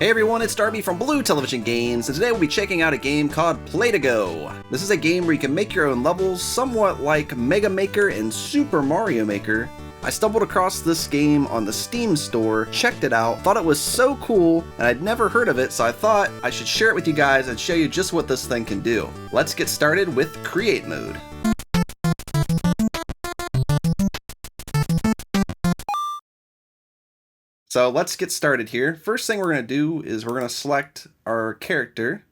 Hey everyone, it's Darby from Blue Television Games, and today we'll be checking out a game called PlataGO. This is a game where you can make your own levels, somewhat like Mega Maker and Super Mario Maker. I stumbled across this game on the Steam store, checked it out, thought it was so cool, and I'd never heard of it, so I thought I should share it with you guys and show you just what this thing can do. Let's get started with Create Mode. So let's get started here. First thing we're going to do is we're going to select our character.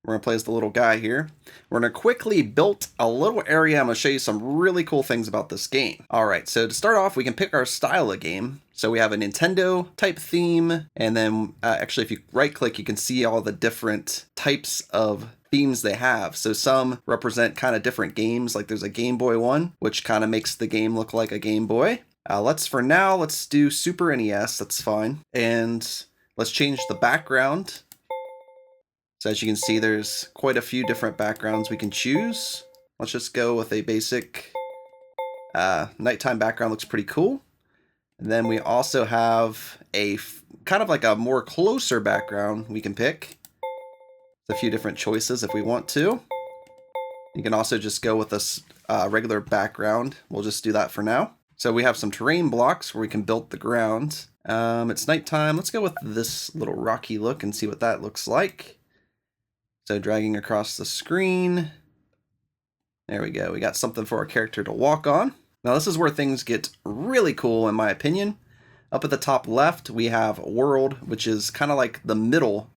We're going to play as the little guy here. We're going to quickly build a little area. I'm going to show you some really cool things about this game. All right, so to start off, we can pick our style of game. So we have a Nintendo type theme, and then actually if you right click, you can see all the different types of themes they have. So some represent kind of different games, like there's a Game Boy one, which kind of makes the game look like a Game Boy. For now, let's do Super NES, that's fine. And let's change the background. So as you can see, there's quite a few different backgrounds we can choose. Let's just go with a basic nighttime background, looks pretty cool. And then we also have a kind of like a more closer background we can pick. There's a few different choices if we want to. You can also just go with a regular background. We'll just do that for now. So we have some terrain blocks where we can build the ground. It's nighttime. Let's go with this little rocky look and see what that looks like. So dragging across the screen. There we go. We got something for our character to walk on. Now this is where things get really cool in my opinion. Up at the top left, we have world, which is kind of like the middle.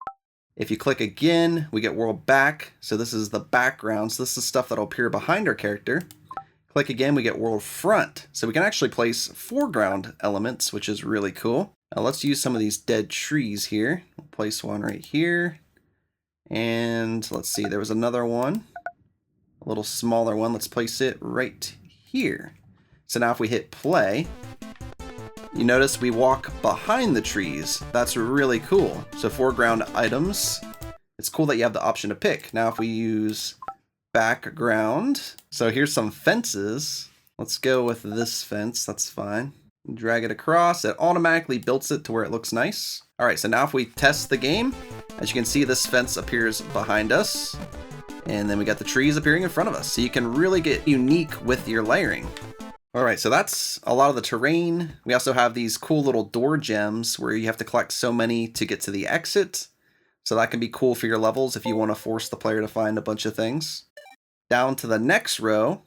If you click again, we get world back. So this is the background. So this is stuff that'll appear behind our character. Click again, we get world front. So we can actually place foreground elements, which is really cool. Now let's use some of these dead trees here. We'll place one right here. And let's see, there was another one, a little smaller one. Let's place it right here. So now if we hit play, you notice we walk behind the trees. That's really cool. So foreground items, it's cool that you have the option to pick. Now if we use background, so here's some fences. Let's go with this fence, that's fine. Drag it across, it automatically builds it to where it looks nice. All right, so now if we test the game, as you can see, this fence appears behind us, and then we got the trees appearing in front of us. So you can really get unique with your layering. All right, so that's a lot of the terrain. We also have these cool little door gems where you have to collect so many to get to the exit. So that can be cool for your levels if you want to force the player to find a bunch of things. Down to the next row,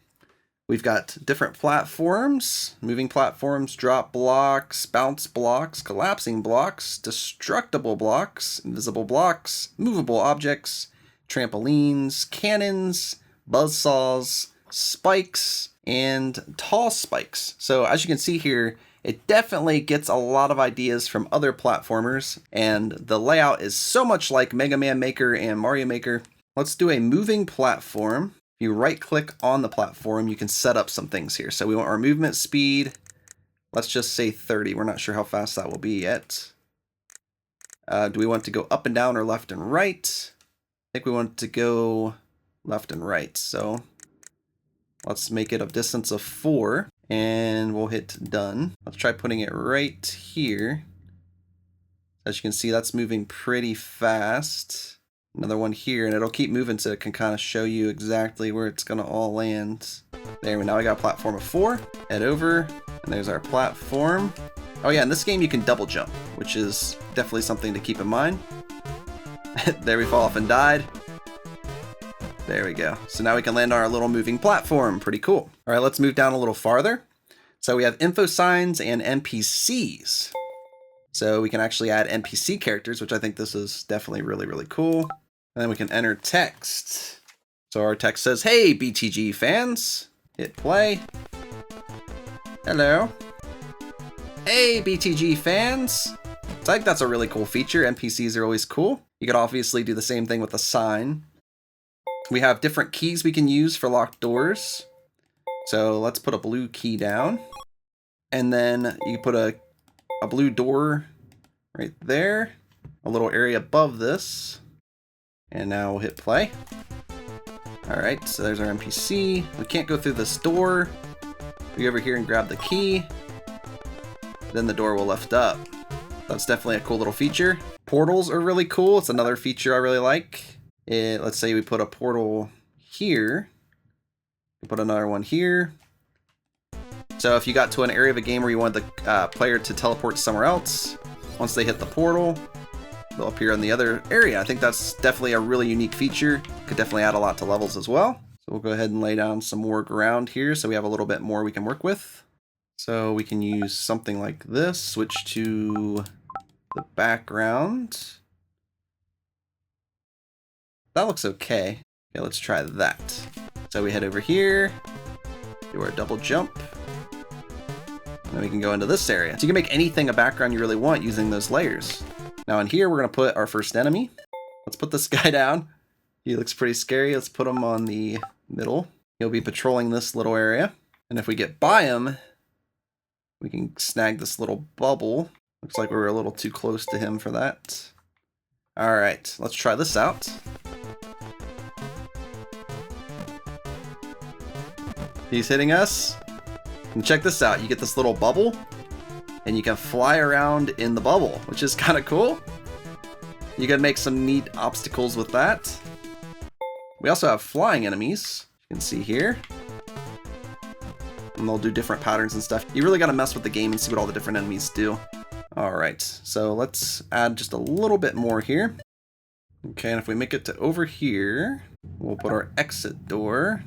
we've got different platforms, moving platforms, drop blocks, bounce blocks, collapsing blocks, destructible blocks, invisible blocks, movable objects, trampolines, cannons, buzzsaws, spikes, and tall spikes. So as you can see here, it definitely gets a lot of ideas from other platformers, and the layout is so much like Mega Man Maker and Mario Maker. Let's do a moving platform. If you right click on the platform, you can set up some things here. So we want our movement speed. Let's just say 30. We're not sure how fast that will be yet. Do we want to go up and down or left and right? I think we want to go left and right. So let's make it a distance of 4 and we'll hit done. Let's try putting it right here. As you can see, that's moving pretty fast. Another one here, and it'll keep moving so it can kind of show you exactly where it's going to all land. There, now we got a platform of 4. Head over, and there's our platform. Oh yeah, in this game you can double jump, which is definitely something to keep in mind. There we fall off and died. There we go. So now we can land on our little moving platform. Pretty cool. All right, let's move down a little farther. So we have info signs and NPCs. So we can actually add NPC characters, which I think this is definitely really, really cool. And then we can enter text. So our text says, "Hey, BTG fans." Hit play. Hello. Hey, BTG fans. So I think that's a really cool feature. NPCs are always cool. You could obviously do the same thing with a sign. We have different keys we can use for locked doors. So let's put a blue key down. And then you put a blue door right there. A little area above this. And now we'll hit play. Alright, so there's our NPC. We can't go through this door. We go over here and grab the key. Then the door will lift up. That's definitely a cool little feature. Portals are really cool. It's another feature I really like. Let's say we put a portal here. Put another one here. So if you got to an area of a game where you want the player to teleport somewhere else, once they hit the portal, they'll appear in the other area. I think that's definitely a really unique feature. Could definitely add a lot to levels as well. So we'll go ahead and lay down some more ground here so we have a little bit more we can work with. So we can use something like this, switch to the background. That looks okay. Okay, let's try that. So we head over here, do our double jump. Then we can go into this area. So you can make anything a background you really want using those layers. Now in here, we're gonna put our first enemy. Let's put this guy down. He looks pretty scary. Let's put him on the middle. He'll be patrolling this little area. And if we get by him, we can snag this little bubble. Looks like we were a little too close to him for that. All right, let's try this out. He's hitting us. And check this out. You get this little bubble, and you can fly around in the bubble, which is kind of cool. You can make some neat obstacles with that. We also have flying enemies, you can see here. And they'll do different patterns and stuff. You really got to mess with the game and see what all the different enemies do. Alright, so let's add just a little bit more here. Okay, and if we make it to over here, we'll put our exit door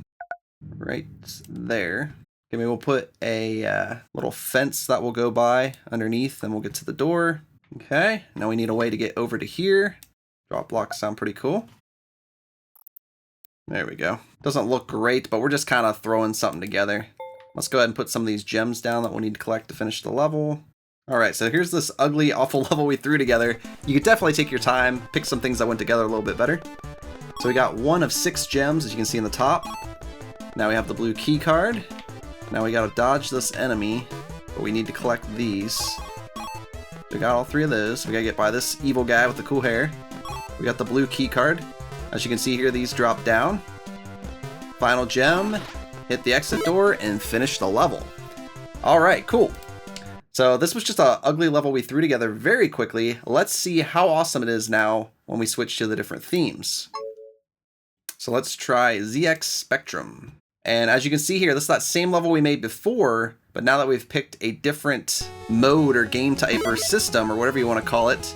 right there. Okay, maybe we'll put a little fence that will go by underneath, and we'll get to the door. Okay, now we need a way to get over to here. Drop blocks sound pretty cool. There we go. Doesn't look great, but we're just kind of throwing something together. Let's go ahead and put some of these gems down that we'll need to collect to finish the level. Alright, so here's this ugly, awful level we threw together. You could definitely take your time, pick some things that went together a little bit better. So we got 1 of 6 gems, as you can see in the top. Now we have the blue key card. Now we gotta dodge this enemy, but we need to collect these. We got all 3 of those. We gotta get by this evil guy with the cool hair. We got the blue key card. As you can see here, these drop down. Final gem, hit the exit door, and finish the level. Alright, cool. So this was just an ugly level we threw together very quickly. Let's see how awesome it is now when we switch to the different themes. So let's try ZX Spectrum. And as you can see here, this is that same level we made before, but now that we've picked a different mode or game type or system or whatever you want to call it,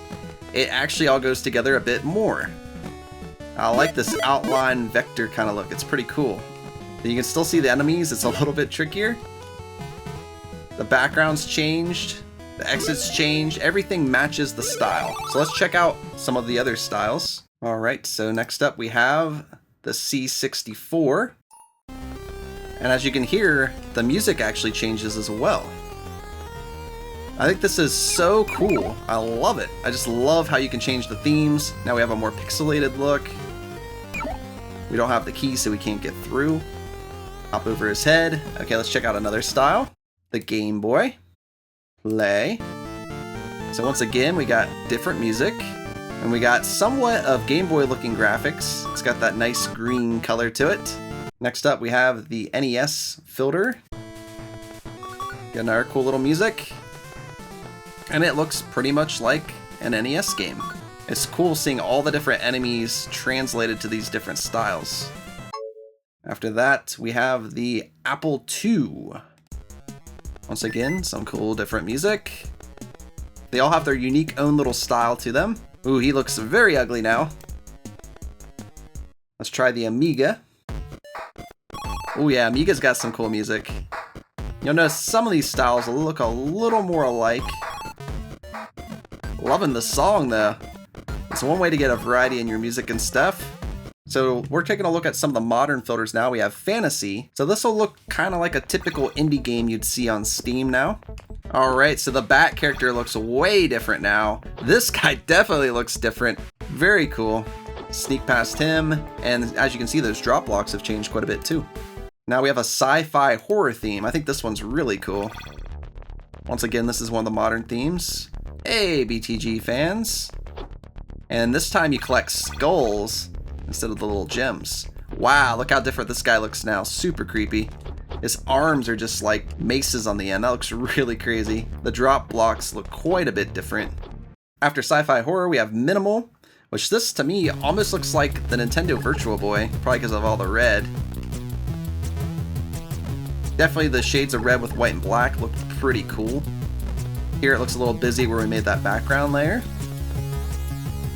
it actually all goes together a bit more. I like this outline vector kind of look. It's pretty cool. You can still see the enemies. It's a little bit trickier. The background's changed. The exits changed. Everything matches the style. So let's check out some of the other styles. All right, so next up we have the C64. And as you can hear, the music actually changes as well. I think this is so cool. I love it. I just love how you can change the themes. Now we have a more pixelated look. We don't have the key, so we can't get through. Hop over his head. Okay, let's check out another style. The Game Boy. Play. So once again, we got different music. And we got somewhat of Game Boy looking graphics. It's got that nice green color to it. Next up, we have the NES filter. Got another cool little music. And it looks pretty much like an NES game. It's cool seeing all the different enemies translated to these different styles. After that, we have the Apple II. Once again, some cool different music. They all have their unique own little style to them. Ooh, he looks very ugly now. Let's try the Amiga. Oh yeah, Amiga's got some cool music. You'll notice some of these styles look a little more alike. Loving the song though. It's one way to get a variety in your music and stuff. So we're taking a look at some of the modern filters now. We have Fantasy. So this will look kind of like a typical indie game you'd see on Steam now. Alright, so the Bat character looks way different now. This guy definitely looks different. Very cool. Sneak past him, and as you can see, those drop blocks have changed quite a bit too. Now we have a sci-fi horror theme. I think this one's really cool. Once again, this is one of the modern themes. Hey, BTG fans. And this time you collect skulls instead of the little gems. Wow, look how different this guy looks now. Super creepy. His arms are just like maces on the end. That looks really crazy. The drop blocks look quite a bit different. After sci-fi horror, we have minimal, which this to me almost looks like the Nintendo Virtual Boy, probably because of all the red. Definitely the shades of red with white and black look pretty cool. Here it looks a little busy where we made that background layer.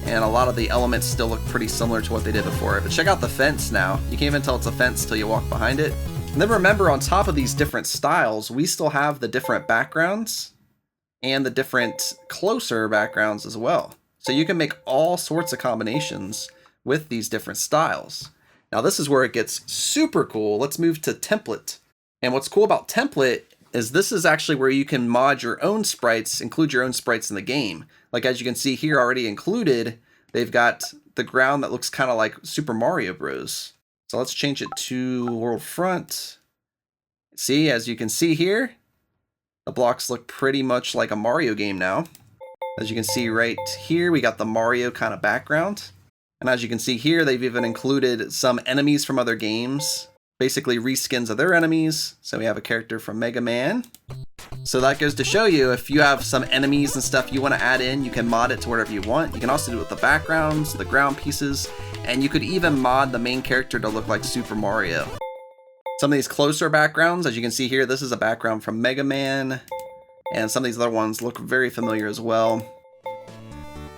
And a lot of the elements still look pretty similar to what they did before. But check out the fence now. You can't even tell it's a fence till you walk behind it. And then remember, on top of these different styles, we still have the different backgrounds and the different closer backgrounds as well. So you can make all sorts of combinations with these different styles. Now this is where it gets super cool. Let's move to template. And what's cool about template is this is actually where you can mod your own sprites, include your own sprites in the game. Like as you can see here already included, they've got the ground that looks kind of like Super Mario Bros. So let's change it to world front. See, as you can see here, the blocks look pretty much like a Mario game now. As you can see right here, we got the Mario kind of background. And as you can see here, they've even included some enemies from other games. Basically reskins of their enemies. So we have a character from Mega Man. So that goes to show you, if you have some enemies and stuff you want to add in, you can mod it to whatever you want. You can also do it with the backgrounds, the ground pieces, and you could even mod the main character to look like Super Mario. Some of these closer backgrounds, as you can see here, this is a background from Mega Man, and some of these other ones look very familiar as well.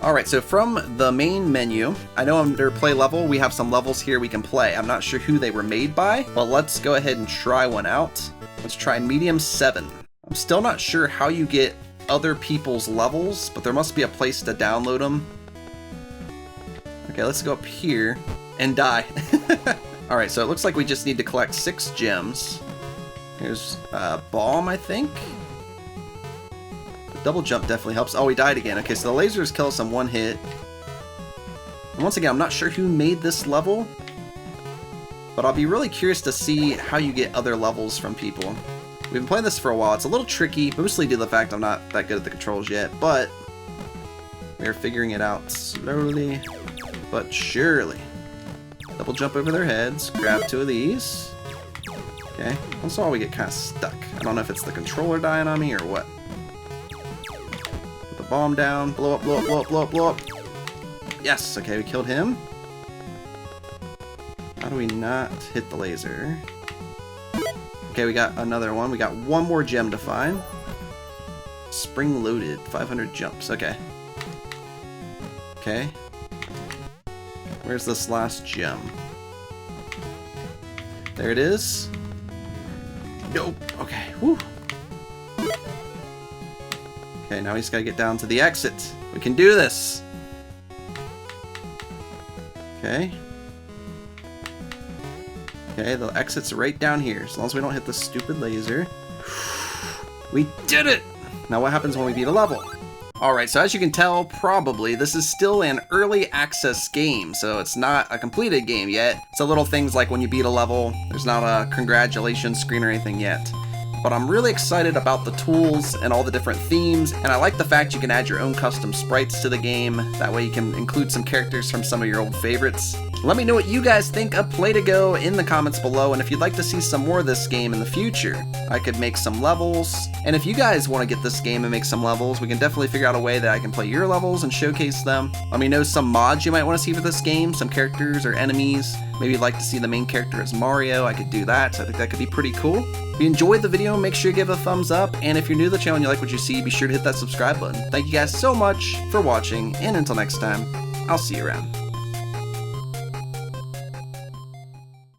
Alright, so from the main menu, I know under play level, we have some levels here we can play. I'm not sure who they were made by, but let's go ahead and try one out. Let's try medium 7. I'm still not sure how you get other people's levels, but there must be a place to download them. Okay, let's go up here and die. Alright, so it looks like we just need to collect 6 gems. Here's a bomb, I think. Double jump definitely helps. Oh, he died again. Okay, so the lasers kill us in one hit. And once again, I'm not sure who made this level, but I'll be really curious to see how you get other levels from people. We've been playing this for a while. It's a little tricky, mostly due to the fact I'm not that good at the controls yet, but we're figuring it out slowly but surely. Double jump over their heads, grab 2 of these. Okay, once in a while we get kind of stuck. I don't know if it's the controller dying on me or what. Bomb down, blow up, blow up, blow up, blow up, blow up. Yes, okay, we killed him. How do we not hit the laser? Okay, we got another one. We got one more gem to find. Spring loaded, 500 jumps, okay. Okay. Where's this last gem? There it is. Nope, okay, whew. Okay, now we just gotta get down to the exit. We can do this! Okay. Okay, the exit's right down here. As long as we don't hit the stupid laser. We did it! Now what happens when we beat a level? Alright, so as you can tell, probably, this is still an early access game, so it's not a completed game yet. So little things like when you beat a level, there's not a congratulations screen or anything yet. But I'm really excited about the tools and all the different themes, and I like the fact you can add your own custom sprites to the game. That way you can include some characters from some of your old favorites. Let me know what you guys think of PlataGO in the comments below, and if you'd like to see some more of this game in the future, I could make some levels. And if you guys want to get this game and make some levels, we can definitely figure out a way that I can play your levels and showcase them. Let me know some mods you might want to see for this game, some characters or enemies. Maybe you'd like to see the main character as Mario, I could do that. I think that could be pretty cool. If you enjoyed the video, make sure you give it a thumbs up, and if you're new to the channel and you like what you see, be sure to hit that subscribe button. Thank you guys so much for watching, and until next time, I'll see you around.